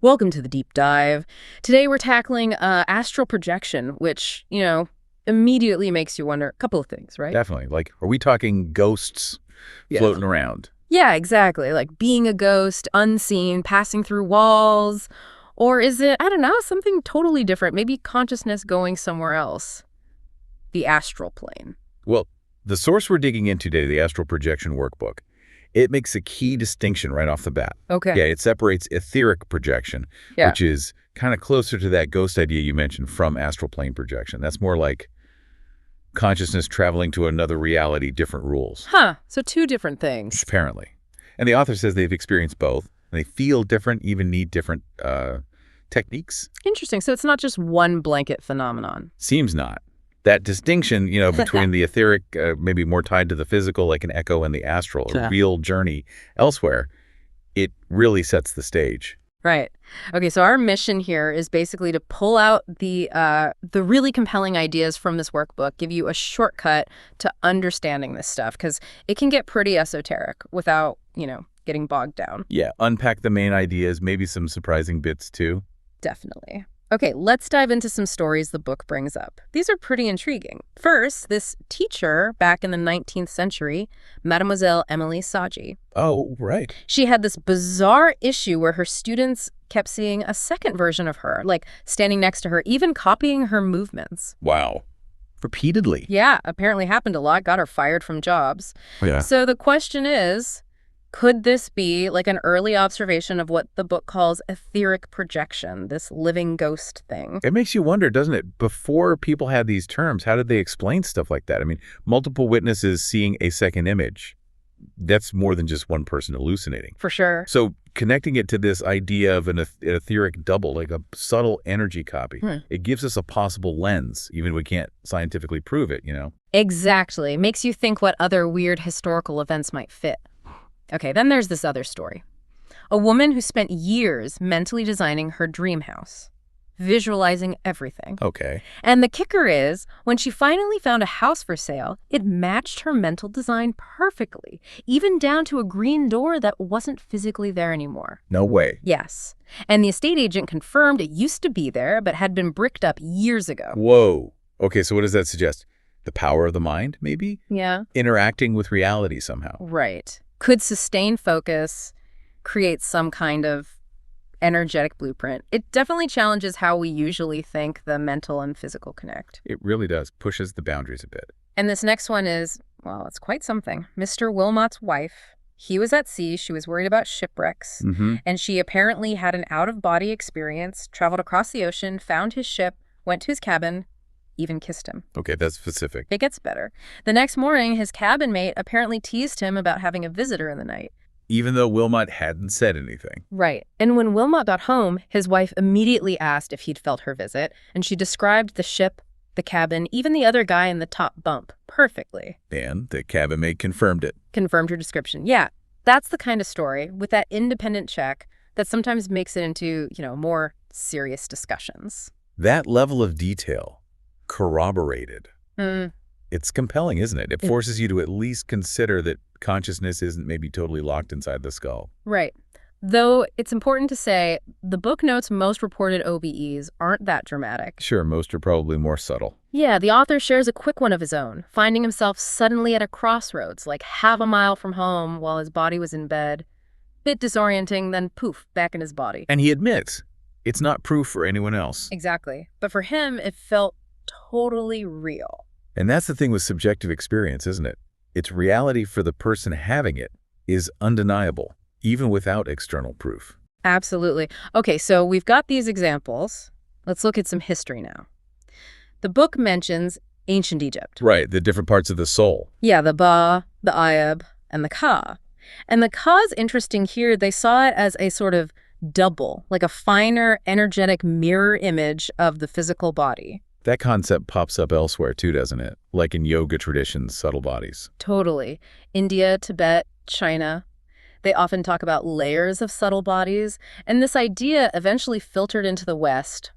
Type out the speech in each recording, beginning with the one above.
Welcome to the Deep Dive. Today we're tackling astral projection, which, immediately makes you wonder a couple of things, right? Definitely. Like, are we talking ghosts floating around? Yeah, exactly. Like being a ghost, unseen, passing through walls. Or is it, I don't know, something totally different? Maybe consciousness going somewhere else. The astral plane. Well, the source we're digging into today, the Astral Projection Workbook, it makes a key distinction right off the bat. Okay. Yeah, it separates etheric projection, Yeah. which is kind of closer to that ghost idea you mentioned, from astral plane projection. That's more like consciousness traveling to another reality, different rules. Huh. So two different things. Apparently. And the author says they've experienced both, and they feel different, even need different techniques. Interesting. So it's not just one blanket phenomenon. Seems not. That distinction, between the etheric, maybe more tied to the physical, like an echo, and the astral, a real journey elsewhere, it really sets the stage. Right. Okay, so our mission here is basically to pull out the really compelling ideas from this workbook, give you a shortcut to understanding this stuff, because it can get pretty esoteric without, getting bogged down. Yeah, unpack the main ideas, maybe some surprising bits too. Definitely. Okay, let's dive into some stories the book brings up. These are pretty intriguing. First, this teacher back in the 19th century, Mademoiselle Emily Saji. Oh, right. She had this bizarre issue where her students kept seeing a second version of her, like standing next to her, even copying her movements. Wow. Repeatedly. Yeah, apparently happened a lot, got her fired from jobs. Yeah. So the question is, could this be like an early observation of what the book calls etheric projection, this living ghost thing? It makes you wonder, doesn't it? Before people had these terms, how did they explain stuff like that? I mean, multiple witnesses seeing a second image. That's more than just one person hallucinating. For sure. So connecting it to this idea of an etheric double, like a subtle energy copy, it gives us a possible lens, even if we can't scientifically prove it, Exactly. Makes you think what other weird historical events might fit. Okay, then there's this other story. A woman who spent years mentally designing her dream house, visualizing everything. Okay. And the kicker is, when she finally found a house for sale, it matched her mental design perfectly, even down to a green door that wasn't physically there anymore. No way. Yes. And the estate agent confirmed it used to be there, but had been bricked up years ago. Whoa. Okay, so what does that suggest? The power of the mind, maybe? Yeah. Interacting with reality somehow. Right. Could sustain focus, create some kind of energetic blueprint. It definitely challenges how we usually think the mental and physical connect. It really does. Pushes the boundaries a bit. And this next one is, well, it's quite something. Mr. Wilmot's wife, he was at sea. She was worried about shipwrecks. And she apparently had an out-of-body experience, traveled across the ocean, found his ship, went to his cabin, even kissed him. Okay, that's specific. It gets better. The next morning, his cabin mate apparently teased him about having a visitor in the night. Even though Wilmot hadn't said anything. Right. And when Wilmot got home, his wife immediately asked if he'd felt her visit, and she described the ship, the cabin, even the other guy in the top bunk perfectly. And the cabin mate confirmed it. Confirmed her description. Yeah, that's the kind of story with that independent check that sometimes makes it into, more serious discussions. That level of detail, corroborated. It's compelling, isn't it? It forces you to at least consider that consciousness isn't maybe totally locked inside the skull. Right. Though it's important to say, the book notes most reported OBEs aren't that dramatic. Sure, most are probably more subtle. Yeah, the author shares a quick one of his own, finding himself suddenly at a crossroads, like half a mile from home while his body was in bed. Bit disorienting, then poof, back in his body. And he admits, it's not proof for anyone else. Exactly. But for him, it felt totally real. And that's the thing with subjective experience, isn't it? Its reality for the person having it is undeniable, even without external proof. Absolutely. Okay, so we've got these examples. Let's look at some history now. The book mentions ancient Egypt. Right, the different parts of the soul. Yeah, the Ba, the Ayab, and the Ka. And the Ka's interesting here. They saw it as a sort of double, like a finer, energetic mirror image of the physical body. That concept pops up elsewhere too, doesn't it? Like in yoga traditions, subtle bodies. Totally. India, Tibet, China. They often talk about layers of subtle bodies. And this idea eventually filtered into the West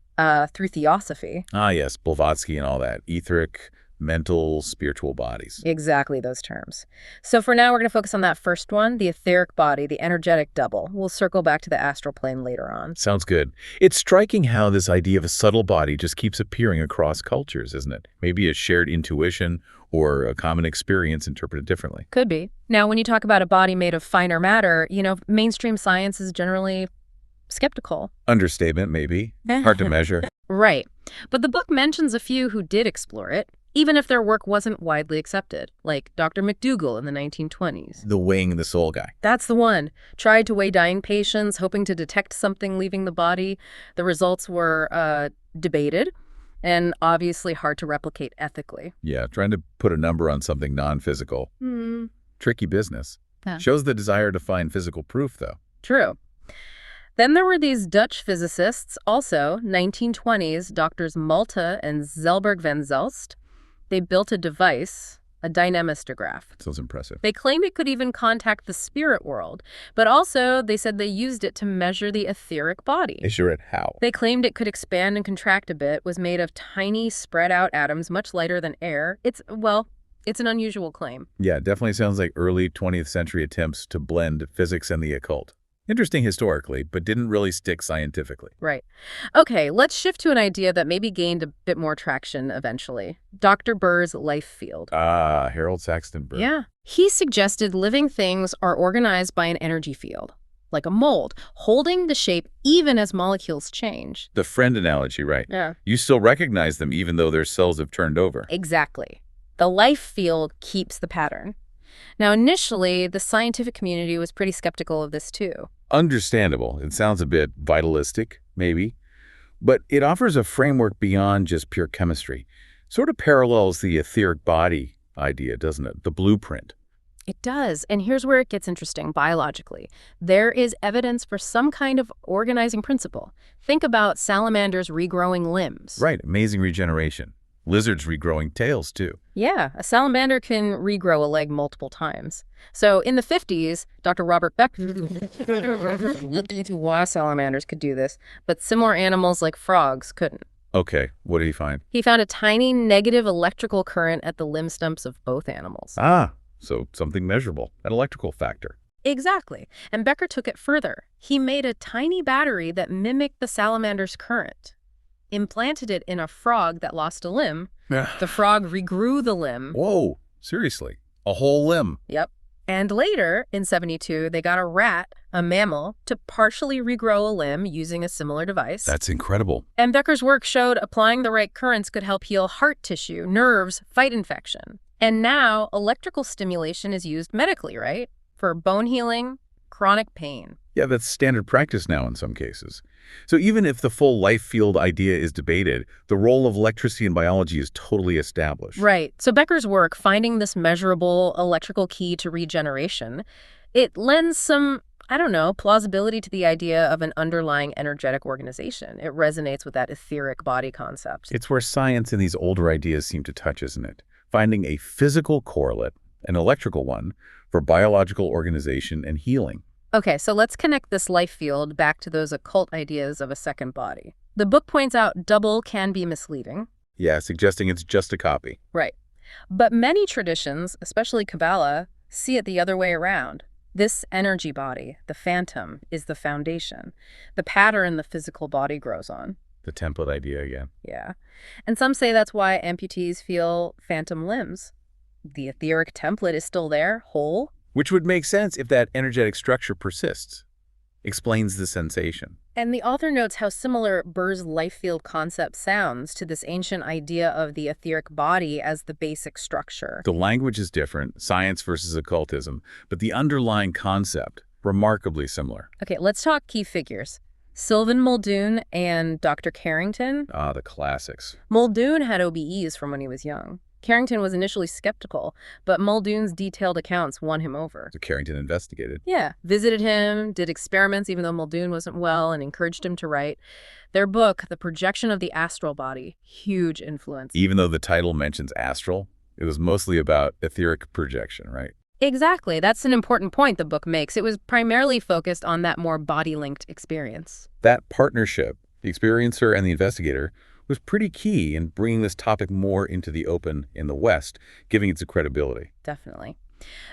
through theosophy. Ah, yes, Blavatsky and all that. Etheric, mental, spiritual bodies. Exactly those terms. So for now, we're going to focus on that first one, the etheric body, the energetic double. We'll circle back to the astral plane later on. Sounds good. It's striking how this idea of a subtle body just keeps appearing across cultures, isn't it? Maybe a shared intuition or a common experience interpreted differently. Could be. Now, when you talk about a body made of finer matter, mainstream science is generally skeptical. Understatement, maybe. Hard to measure. Right. But the book mentions a few who did explore it, even if their work wasn't widely accepted, like Dr. McDougall in the 1920s. The weighing the soul guy. That's the one. Tried to weigh dying patients, hoping to detect something leaving the body. The results were debated and obviously hard to replicate ethically. Yeah, trying to put a number on something non-physical. Tricky business. Yeah. Shows the desire to find physical proof, though. True. Then there were these Dutch physicists, also 1920s, Drs. Malta and Zelberg van Zelst. They built a device, a dynamistograph. Sounds impressive. They claimed it could even contact the spirit world, but also they said they used it to measure the etheric body. Measure it how? They claimed it could expand and contract a bit, was made of tiny spread out atoms much lighter than air. It's an unusual claim. Yeah, it definitely sounds like early 20th century attempts to blend physics and the occult. Interesting historically, but didn't really stick scientifically. Right. Okay, let's shift to an idea that maybe gained a bit more traction eventually. Dr. Burr's life field. Harold Saxton Burr. Yeah. He suggested living things are organized by an energy field, like a mold, holding the shape even as molecules change. The friend analogy, right? Yeah. You still recognize them even though their cells have turned over. Exactly. The life field keeps the pattern. Now, initially, the scientific community was pretty skeptical of this too. Understandable. It sounds a bit vitalistic, maybe. But it offers a framework beyond just pure chemistry. Sort of parallels the etheric body idea, doesn't it? The blueprint. It does. And here's where it gets interesting biologically. There is evidence for some kind of organizing principle. Think about salamanders regrowing limbs. Right. Amazing regeneration. Lizards regrowing tails, too. Yeah, a salamander can regrow a leg multiple times. So in the 50s, Dr. Robert Becker looked into why salamanders could do this, but similar animals like frogs couldn't. Okay, what did he find? He found a tiny negative electrical current at the limb stumps of both animals. So something measurable, an electrical factor. Exactly. And Becker took it further. He made a tiny battery that mimicked the salamander's current. Implanted it in a frog that lost a limb. The frog regrew the limb. Whoa, seriously? A whole limb? Yep. And later, in 72, they got a rat, a mammal, to partially regrow a limb using a similar device. That's incredible. And Becker's work showed applying the right currents could help heal heart tissue, nerves, fight infection. And now, electrical stimulation is used medically, right? For bone healing, chronic pain. Yeah, that's standard practice now in some cases. So even if the full life field idea is debated, the role of electricity in biology is totally established. Right. So Becker's work, finding this measurable electrical key to regeneration, it lends some, plausibility to the idea of an underlying energetic organization. It resonates with that etheric body concept. It's where science and these older ideas seem to touch, isn't it? Finding a physical correlate, an electrical one, for biological organization and healing. Okay, so let's connect this life field back to those occult ideas of a second body. The book points out double can be misleading. Yeah, suggesting it's just a copy. Right. But many traditions, especially Kabbalah, see it the other way around. This energy body, the phantom, is the foundation. The pattern the physical body grows on. The template idea again. Yeah. And some say that's why amputees feel phantom limbs. The etheric template is still there, whole. Which would make sense if that energetic structure persists. Explains the sensation. And the author notes how similar Burr's life field concept sounds to this ancient idea of the etheric body as the basic structure. The language is different, science versus occultism, but the underlying concept, remarkably similar. Okay, let's talk key figures. Sylvan Muldoon and Dr. Carrington. The classics. Muldoon had OBEs from when he was young. Carrington was initially skeptical, but Muldoon's detailed accounts won him over. So Carrington investigated. Yeah, visited him, did experiments even though Muldoon wasn't well, and encouraged him to write. Their book, The Projection of the Astral Body, huge influence. Even though the title mentions astral, it was mostly about etheric projection, right? Exactly. That's an important point the book makes. It was primarily focused on that more body-linked experience. That partnership, the experiencer and the investigator, was pretty key in bringing this topic more into the open in the West, giving it some credibility. Definitely.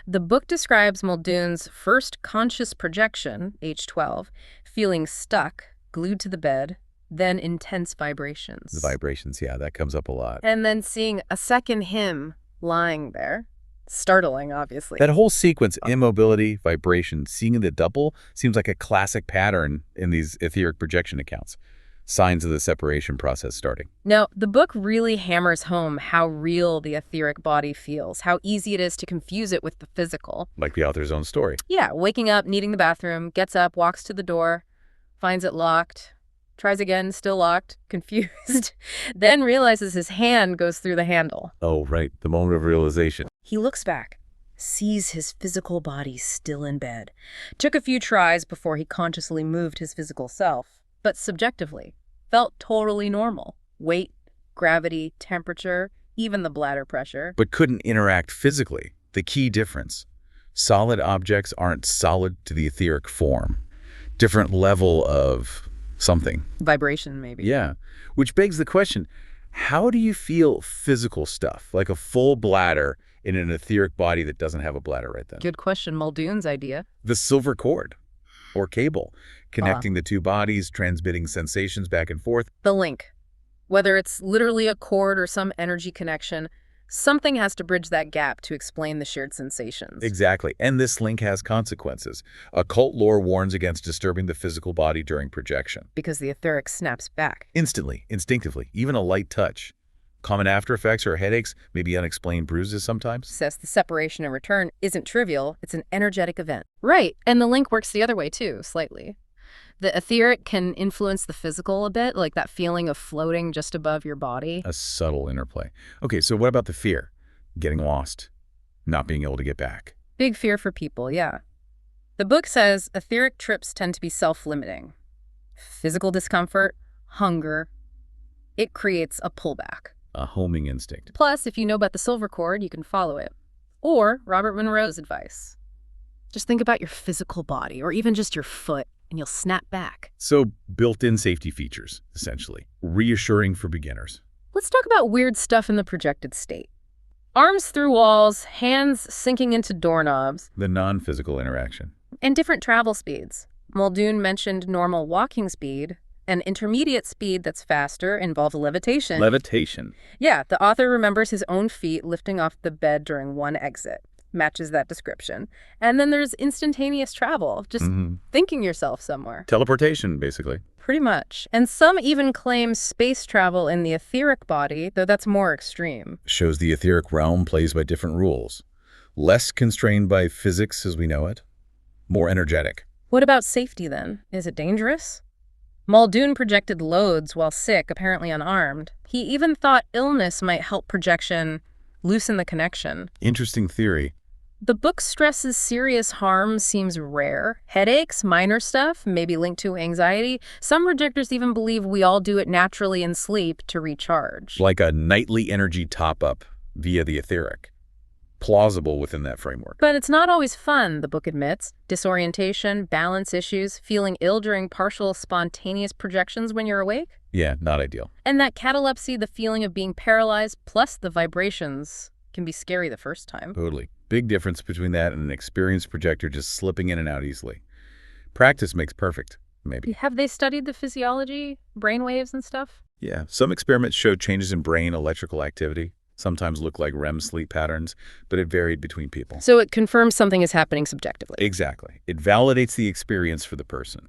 The book describes Muldoon's first conscious projection, age 12, feeling stuck, glued to the bed, then intense vibrations. The vibrations, yeah, that comes up a lot. And then seeing a second him lying there. Startling, obviously. That whole sequence, immobility, vibration, seeing the double, seems like a classic pattern in these etheric projection accounts. Signs of the separation process starting. Now, the book really hammers home how real the etheric body feels, how easy it is to confuse it with the physical. Like the author's own story. Yeah, waking up, needing the bathroom, gets up, walks to the door, finds it locked, tries again, still locked, confused, then realizes his hand goes through the handle. Oh, right, the moment of realization. He looks back, sees his physical body still in bed. Took a few tries before he consciously moved his physical self, but subjectively felt totally normal. Weight, gravity, temperature, even the bladder pressure. But couldn't interact physically. The key difference. Solid objects aren't solid to the etheric form. Different level of something. Vibration, maybe. Yeah, which begs the question, how do you feel physical stuff, like a full bladder in an etheric body that doesn't have a bladder right then? Good question. Muldoon's idea. The silver cord or cable, connecting the two bodies, transmitting sensations back and forth. The link. Whether it's literally a cord or some energy connection, something has to bridge that gap to explain the shared sensations. Exactly. And this link has consequences. Occult lore warns against disturbing the physical body during projection. Because the etheric snaps back. Instantly, instinctively, even a light touch. Common after effects or headaches, maybe unexplained bruises sometimes. Says the separation and return isn't trivial, it's an energetic event. Right, and the link works the other way too, slightly. The etheric can influence the physical a bit, like that feeling of floating just above your body. A subtle interplay. Okay, so what about the fear? Getting lost, not being able to get back. Big fear for people, yeah. The book says etheric trips tend to be self-limiting. Physical discomfort, hunger. It creates a pullback. A homing instinct. Plus, if you know about the silver cord, you can follow it. Or Robert Monroe's advice. Just think about your physical body, or even just your foot, and you'll snap back. So built-in safety features, essentially. Reassuring for beginners. Let's talk about weird stuff in the projected state. Arms through walls, hands sinking into doorknobs. The non-physical interaction. And different travel speeds. Muldoon mentioned normal walking speed. An intermediate speed that's faster involves levitation. Levitation. Yeah, the author remembers his own feet lifting off the bed during one exit. Matches that description. And then there's instantaneous travel, just thinking yourself somewhere. Teleportation, basically. Pretty much. And some even claim space travel in the etheric body, though that's more extreme. Shows the etheric realm plays by different rules. Less constrained by physics as we know it. More energetic. What about safety then? Is it dangerous? Muldoon projected loads while sick, apparently unarmed. He even thought illness might help projection loosen the connection. Interesting theory. The book stresses serious harm seems rare. Headaches, minor stuff, maybe linked to anxiety. Some projectors even believe we all do it naturally in sleep to recharge. Like a nightly energy top-up via the etheric. Plausible within that framework. But it's not always fun, the book admits. Disorientation, balance issues, feeling ill during partial spontaneous projections when you're awake. Yeah, not ideal. And that catalepsy, the feeling of being paralyzed, plus the vibrations, can be scary the first time. Totally. Big difference between that and an experienced projector just slipping in and out easily. Practice makes perfect, maybe. Have they studied the physiology, brain waves and stuff? Yeah, some experiments showed changes in brain electrical activity. Sometimes look like REM sleep patterns, but it varied between people. So it confirms something is happening subjectively. Exactly. It validates the experience for the person.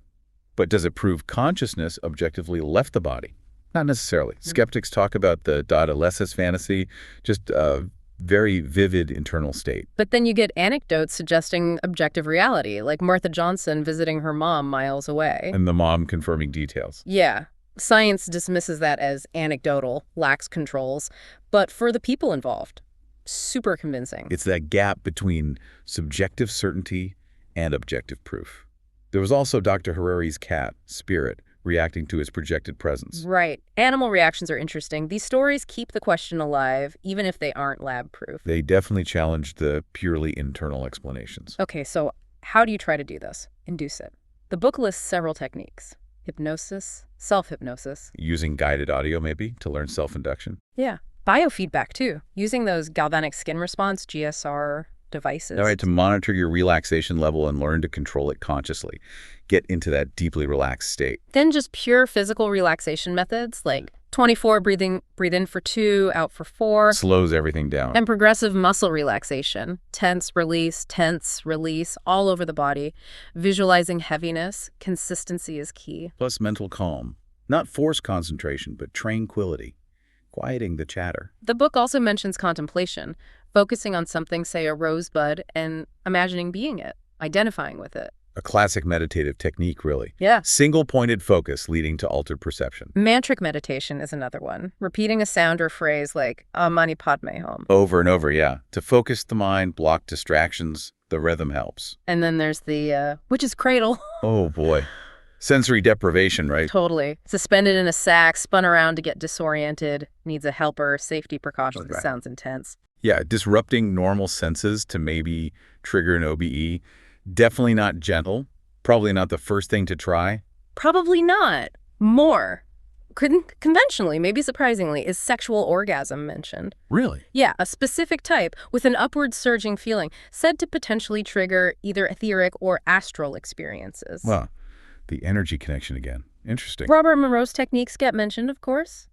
But does it prove consciousness objectively left the body? Not necessarily. Skeptics talk about the adolescence fantasy, just a very vivid internal state. But then you get anecdotes suggesting objective reality, like Martha Johnson visiting her mom miles away. And the mom confirming details. Yeah. Science dismisses that as anecdotal, lacks controls, but for the people involved, super convincing. It's that gap between subjective certainty and objective proof. There was also Dr. Harari's cat, Spirit, reacting to his projected presence. Right. Animal reactions are interesting. These stories keep the question alive, even if they aren't lab-proof. They definitely challenged the purely internal explanations. Okay, so how do you try to do this? Induce it. The book lists several techniques. hypnosis, self-hypnosis. Using guided audio, maybe, to learn self-induction. Yeah. Biofeedback, too. Using those galvanic skin response, GSR devices. All right, to monitor your relaxation level and learn to control it consciously. Get into that deeply relaxed state. Then just pure physical relaxation methods like 24 breathe in for 2, out for 4. Slows everything down. And progressive muscle relaxation. Tense, release, all over the body. Visualizing heaviness. Consistency is key. Plus mental calm. Not forced concentration, but tranquility. Quieting the chatter. The book also mentions contemplation, focusing on something, say a rosebud, and imagining being it, identifying with it. A classic meditative technique, really. Yeah. Single-pointed focus leading to altered perception. Mantric meditation is another one. Repeating a sound or phrase like Mani Padme Hum. Over and over, yeah. To focus the mind, block distractions, the rhythm helps. And then there's the witch's cradle. Oh, boy. Sensory deprivation, right? Totally. Suspended in a sack, spun around to get disoriented, needs a helper, safety precautions. This sounds intense. Yeah, disrupting normal senses to maybe trigger an OBE. Definitely not gentle. Probably not the first thing to try. Probably not. More. Conventionally, maybe surprisingly, is sexual orgasm mentioned. Really? Yeah, a specific type with an upward surging feeling, said to potentially trigger either etheric or astral experiences. Well, the energy connection again. Interesting. Robert Monroe's techniques get mentioned, of course.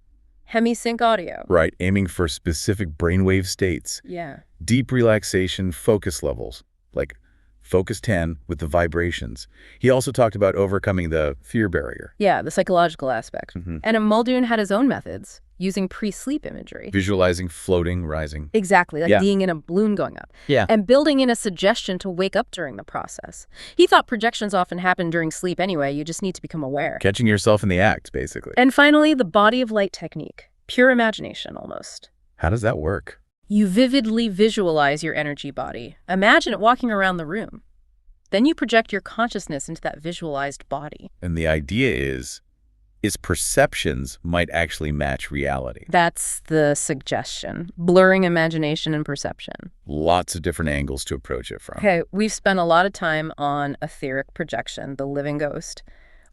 Hemisync audio. Right, aiming for specific brainwave states. Yeah. Deep relaxation focus levels, like focus 10 with the vibrations. He also talked about overcoming the fear barrier. Yeah, the psychological aspect. And Muldoon had his own methods, using pre-sleep imagery. Visualizing floating, rising. Exactly, like being in a balloon going up. Yeah. And building in a suggestion to wake up during the process. He thought projections often happen during sleep anyway, you just need to become aware. Catching yourself in the act, basically. And finally, the body of light technique. Pure imagination, almost. How does that work? You vividly visualize your energy body. Imagine it walking around the room. Then you project your consciousness into that visualized body. And the idea is perceptions might actually match reality. That's the suggestion. Blurring imagination and perception. Lots of different angles to approach it from. Okay, we've spent a lot of time on etheric projection, the living ghost.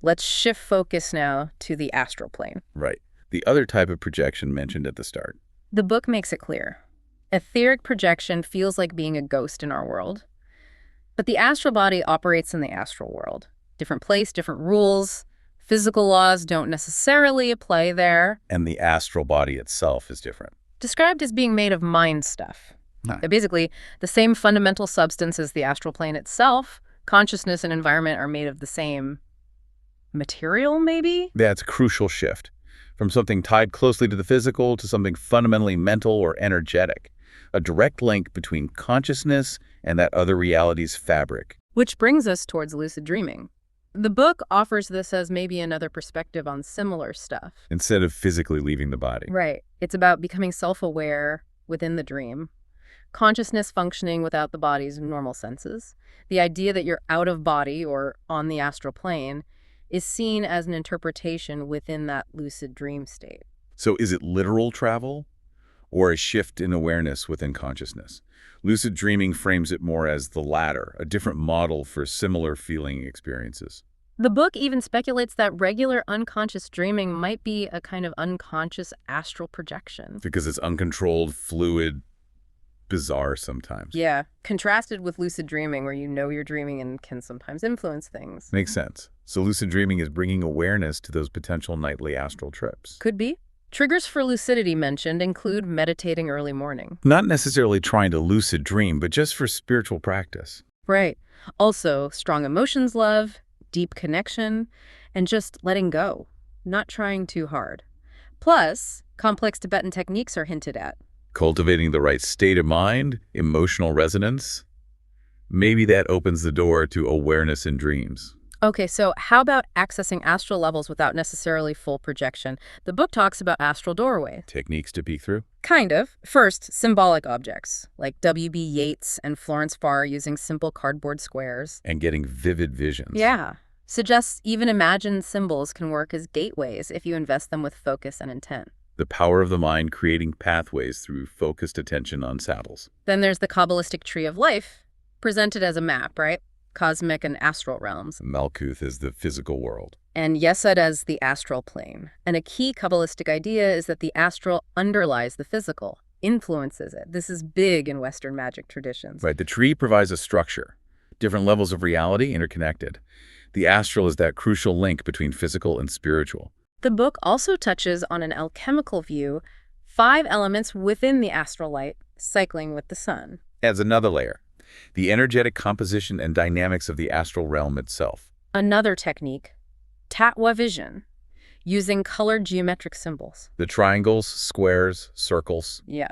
Let's shift focus now to the astral plane. Right. The other type of projection mentioned at the start. The book makes it clear. Etheric projection feels like being a ghost in our world. But the astral body operates in the astral world. Different place, different rules. Physical laws don't necessarily apply there. And the astral body itself is different. Described as being made of mind stuff. Nice. They're basically the same fundamental substance as the astral plane itself. Consciousness and environment are made of the same material, maybe? That's a crucial shift. From something tied closely to the physical to something fundamentally mental or energetic. A direct link between consciousness and that other reality's fabric. Which brings us towards lucid dreaming. The book offers this as maybe another perspective on similar stuff. Instead of physically leaving the body. Right. It's about becoming self-aware within the dream. Consciousness functioning without the body's normal senses. The idea that you're out of body or on the astral plane is seen as an interpretation within that lucid dream state. So is it literal travel or a shift in awareness within consciousness? Lucid dreaming frames it more as the latter, a different model for similar feeling experiences. The book even speculates that regular unconscious dreaming might be a kind of unconscious astral projection. Because it's uncontrolled, fluid, bizarre sometimes. Yeah, contrasted with lucid dreaming where you know you're dreaming and can sometimes influence things. Makes sense. So lucid dreaming is bringing awareness to those potential nightly astral trips. Could be. Triggers for lucidity mentioned include meditating early morning. Not necessarily trying to lucid dream, but just for spiritual practice. Right. Also, strong emotions love, deep connection, and just letting go, not trying too hard. Plus, complex Tibetan techniques are hinted at. Cultivating the right state of mind, emotional resonance. Maybe that opens the door to awareness in dreams. Okay, so how about accessing astral levels without necessarily full projection? The book talks about astral doorway. Techniques to peek through? Kind of. First, symbolic objects, like W.B. Yeats and Florence Farr using simple cardboard squares. And getting vivid visions. Yeah. Suggests even imagined symbols can work as gateways if you invest them with focus and intent. The power of the mind creating pathways through focused attention on saddles. Then there's the Kabbalistic tree of life, presented as a map, right? cosmic and astral realms. Malkuth is the physical world. And Yesod as the astral plane. And a key Kabbalistic idea is that the astral underlies the physical, influences it. This is big in Western magic traditions. Right, the tree provides a structure. Different levels of reality interconnected. The astral is that crucial link between physical and spiritual. The book also touches on an alchemical view, 5 elements within the astral light, cycling with the sun. Adds another layer, the energetic composition and dynamics of the astral realm itself. Another technique, Tatwa vision, using colored geometric symbols. The triangles, squares, circles. Yeah.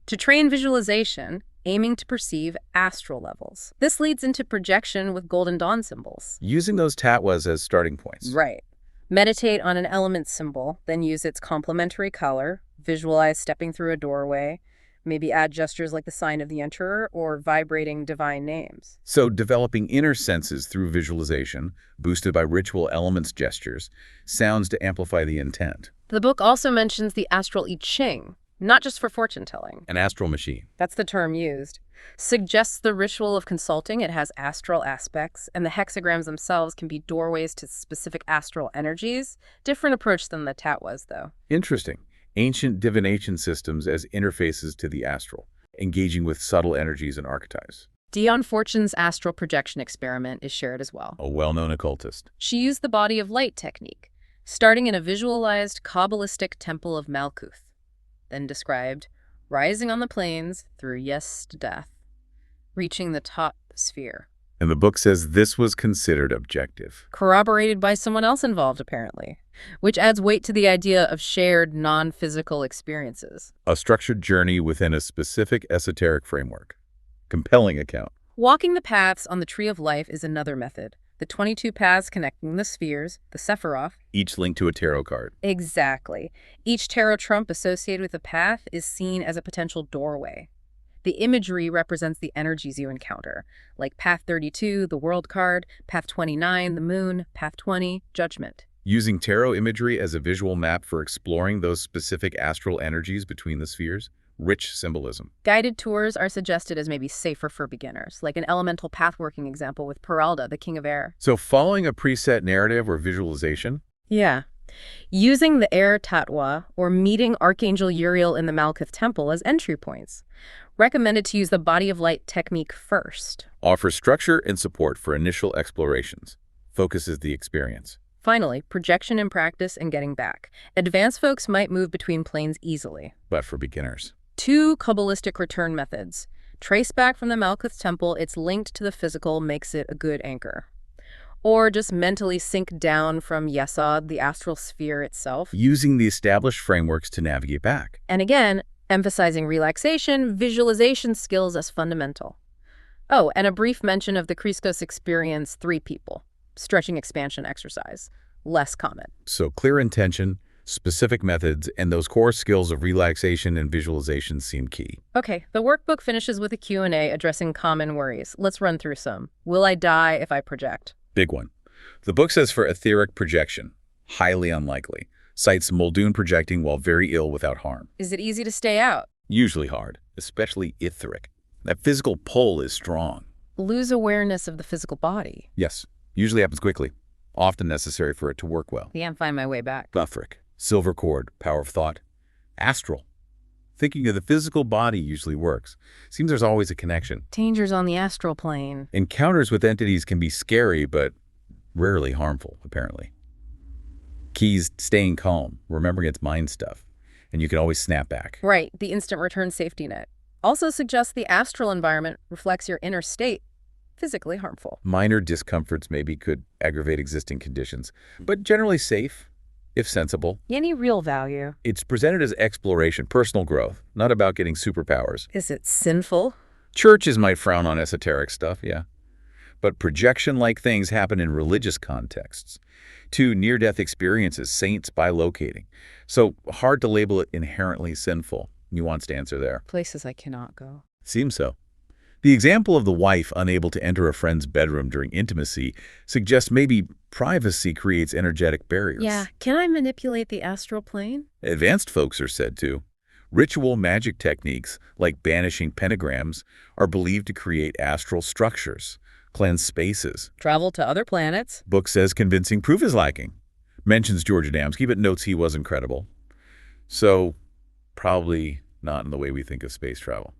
To train visualization, aiming to perceive astral levels. This leads into projection with Golden Dawn symbols. Using those tatwas as starting points. Right. Meditate on an element symbol, then use its complementary color, visualize stepping through a doorway, maybe add gestures like the sign of the Enterer or vibrating divine names. So developing inner senses through visualization, boosted by ritual elements gestures, sounds to amplify the intent. The book also mentions the astral I Ching, not just for fortune-telling. An astral machine. That's the term used. Suggests the ritual of consulting. It has astral aspects, and the hexagrams themselves can be doorways to specific astral energies. Different approach than the tatwas, though. Interesting. Ancient divination systems as interfaces to the astral, engaging with subtle energies and archetypes. Dion Fortune's astral projection experiment is shared as well. A well-known occultist. She used the body of light technique, starting in a visualized Kabbalistic temple of Malkuth, then described rising on the plains through yes to death, reaching the top sphere. And the book says this was considered objective. Corroborated by someone else involved, apparently, which adds weight to the idea of shared non-physical experiences. A structured journey within a specific esoteric framework. Compelling account. Walking the paths on the Tree of Life is another method. The 22 paths connecting the spheres, the Sephiroth. Each linked to a tarot card. Exactly. Each tarot trump associated with a path is seen as a potential doorway. The imagery represents the energies you encounter, like Path 32, the World card, Path 29, the Moon, Path 20, Judgment. Using tarot imagery as a visual map for exploring those specific astral energies between the spheres. Rich symbolism. Guided tours are suggested as maybe safer for beginners, like an elemental pathworking example with Peralda, the King of Air. So following a preset narrative or visualization? Yeah. Using the Air Tatwa or meeting Archangel Uriel in the Malkuth Temple as entry points. Recommended to use the body of light technique first. Offers structure and support for initial explorations. Focuses the experience. Finally, projection in practice and getting back. Advanced folks might move between planes easily. But for beginners. 2 Kabbalistic return methods. Trace back from the Malkuth Temple, it's linked to the physical, makes it a good anchor. Or just mentally sink down from Yesod, the astral sphere itself. Using the established frameworks to navigate back. And again, emphasizing relaxation, visualization skills as fundamental. Oh, and a brief mention of the Christos experience 3 people. Stretching expansion exercise. Less common. So clear intention, specific methods, and those core skills of relaxation and visualization seem key. Okay, the workbook finishes with a Q&A addressing common worries. Let's run through some. Will I die if I project? Big one. The book says for etheric projection, highly unlikely. Cites Muldoon projecting while very ill without harm. Is it easy to stay out? Usually hard, especially etheric. That physical pull is strong. Lose awareness of the physical body. Yes, usually happens quickly. Often necessary for it to work well. Can't find my way back. Etheric. Silver cord, power of thought. Astral. Thinking of the physical body usually works. Seems there's always a connection. Dangers on the astral plane. Encounters with entities can be scary, but rarely harmful, apparently. Keys, staying calm, remembering it's mind stuff, and you can always snap back. Right, the instant return safety net. Also suggests the astral environment reflects your inner state, physically harmful. Minor discomforts maybe could aggravate existing conditions, but generally safe. If sensible. Any real value? It's presented as exploration, personal growth, not about getting superpowers. Is it sinful? Churches might frown on esoteric stuff, yeah. But projection-like things happen in religious contexts. 2 near-death experiences, saints bilocating. So hard to label it inherently sinful. Nuanced answer there. Places I cannot go. Seems so. The example of the wife unable to enter a friend's bedroom during intimacy suggests maybe privacy creates energetic barriers. Yeah, can I manipulate the astral plane? Advanced folks are said to. Ritual magic techniques, like banishing pentagrams, are believed to create astral structures, cleanse spaces. Travel to other planets. Book says convincing proof is lacking. Mentions George Adamski, but notes he wasn't credible. So probably not in the way we think of space travel.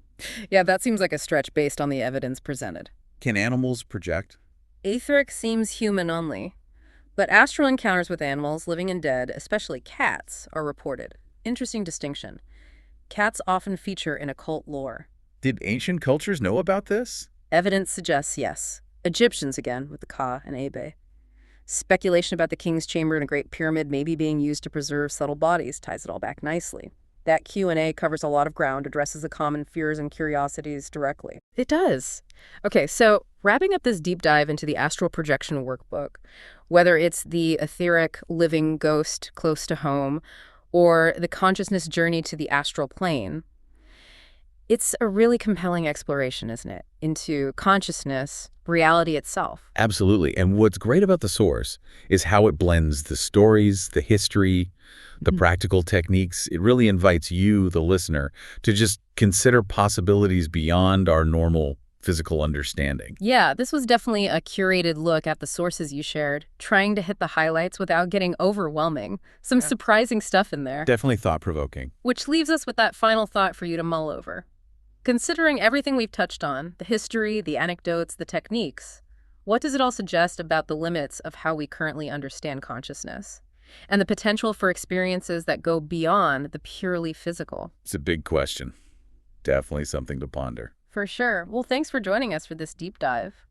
Yeah, that seems like a stretch based on the evidence presented. Can animals project? Etheric seems human only, but astral encounters with animals, living and dead, especially cats, are reported. Interesting distinction. Cats often feature in occult lore. Did ancient cultures know about this? Evidence suggests yes. Egyptians again, with the Ka and Abe. Speculation about the king's chamber in a great pyramid maybe being used to preserve subtle bodies ties it all back nicely. That Q&A covers a lot of ground, addresses the common fears and curiosities directly. It does. Okay, so wrapping up this deep dive into the astral projection workbook, whether it's the etheric living ghost close to home or the consciousness journey to the astral plane, it's a really compelling exploration, isn't it, into consciousness, reality itself. Absolutely. And what's great about the source is how it blends the stories, the history, the practical techniques. It really invites you, the listener, to just consider possibilities beyond our normal physical understanding. Yeah, this was definitely a curated look at the sources you shared, trying to hit the highlights without getting overwhelming. Some surprising stuff in there. Definitely thought-provoking. Which leaves us with that final thought for you to mull over. Considering everything we've touched on, the history, the anecdotes, the techniques, what does it all suggest about the limits of how we currently understand consciousness? And the potential for experiences that go beyond the purely physical? It's a big question. Definitely something to ponder. For sure. Well, thanks for joining us for this deep dive.